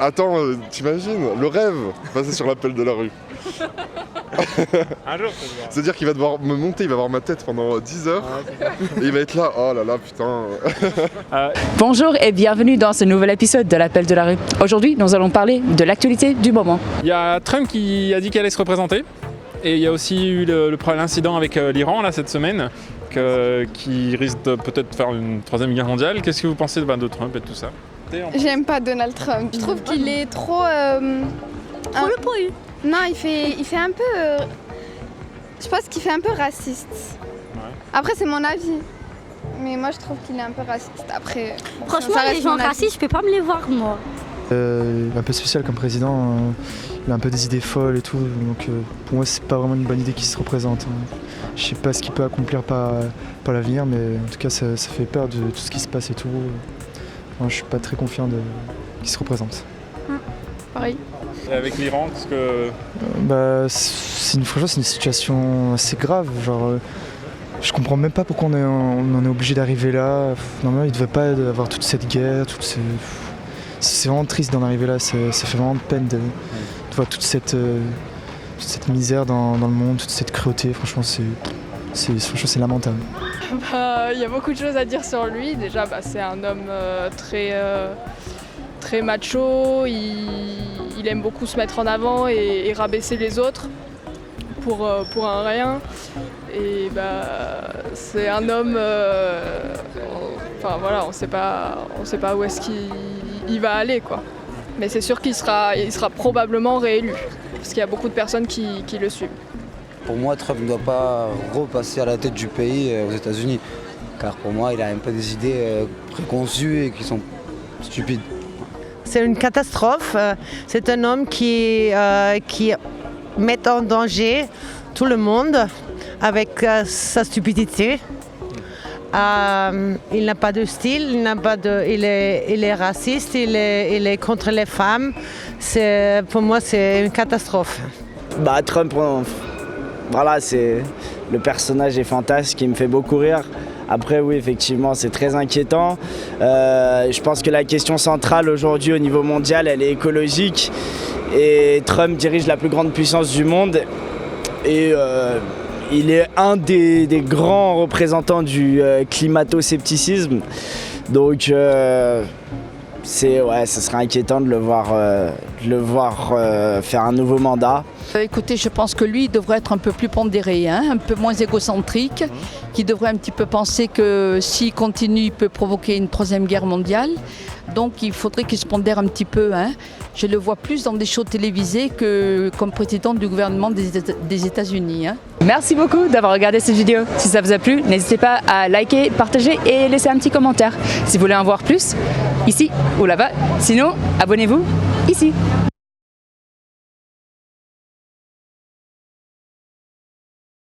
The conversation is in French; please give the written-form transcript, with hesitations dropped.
Attends, t'imagines, le rêve, passer sur l'appel de la rue. Un jour, ça se voit. C'est-à-dire qu'il va devoir me monter, il va voir ma tête pendant 10 heures, et il va être là, oh là là, putain. Bonjour et bienvenue dans ce nouvel épisode de l'Appel de la rue. Aujourd'hui, nous allons parler de l'actualité du moment. Il y a Trump qui a dit qu'elle allait se représenter. Et il y a aussi eu l'incident avec l'Iran là, cette semaine, qui risque de peut-être faire une troisième guerre mondiale. Qu'est-ce que vous pensez de Trump et tout ça? J'aime pas Donald Trump. Je trouve qu'il est trop... Trop le pourri. Non, il fait un peu... Je pense qu'il fait un peu raciste. Ouais. Après, c'est mon avis. Mais moi, je trouve qu'il est un peu raciste. Après, bon, Franchement, ça reste les gens mon avis. racistes, je peux pas me les voir, moi. Il est un peu spécial comme président, il a un peu des idées folles et tout, donc pour moi c'est pas vraiment une bonne idée qu'il se représente. Je sais pas ce qu'il peut accomplir par l'avenir, mais en tout cas ça fait peur de tout ce qui se passe et tout. Moi, je suis pas très confiant qu'il se représente. Pareil. Et avec l'Iran, parce que... Franchement c'est une situation assez grave, genre je comprends même pas pourquoi on en est obligé d'arriver là. Normalement il devait pas avoir toute cette guerre, c'est vraiment triste d'en arriver là, ça fait vraiment de peine de voir toute cette misère dans le monde, toute cette cruauté, franchement c'est lamentable. Il y a beaucoup de choses à dire sur lui. Déjà, c'est un homme très macho, il aime beaucoup se mettre en avant et rabaisser les autres pour un rien. Et c'est un homme, on sait pas où est-ce qu'il va aller, quoi. Mais c'est sûr qu'il sera probablement réélu, parce qu'il y a beaucoup de personnes qui le suivent. Pour moi, Trump ne doit pas repasser à la tête du pays aux États-Unis, car pour moi, il a un peu des idées préconçues et qui sont stupides. C'est une catastrophe. C'est un homme qui met en danger tout le monde avec sa stupidité. Il n'a pas de style, il est raciste, il est contre les femmes. Pour moi, c'est une catastrophe. Trump, voilà, le personnage est fantastique, il me fait beaucoup rire. Après, oui, effectivement, c'est très inquiétant. Je pense que la question centrale aujourd'hui au niveau mondial, elle est écologique. Et Trump dirige la plus grande puissance du monde. Et il est un des grands représentants du climato-scepticisme. Donc, ce serait inquiétant de le voir faire un nouveau mandat. Écoutez, je pense que lui devrait être un peu plus pondéré, un peu moins égocentrique, qui devrait un petit peu penser que s'il continue, il peut provoquer une troisième guerre mondiale. Donc il faudrait qu'il se pondère un petit peu. Je le vois plus dans des shows télévisés que comme président du gouvernement des États-Unis. Merci beaucoup d'avoir regardé cette vidéo. Si ça vous a plu, n'hésitez pas à liker, partager et laisser un petit commentaire. Si vous voulez en voir plus, ici ou là-bas. Sinon, abonnez-vous ici.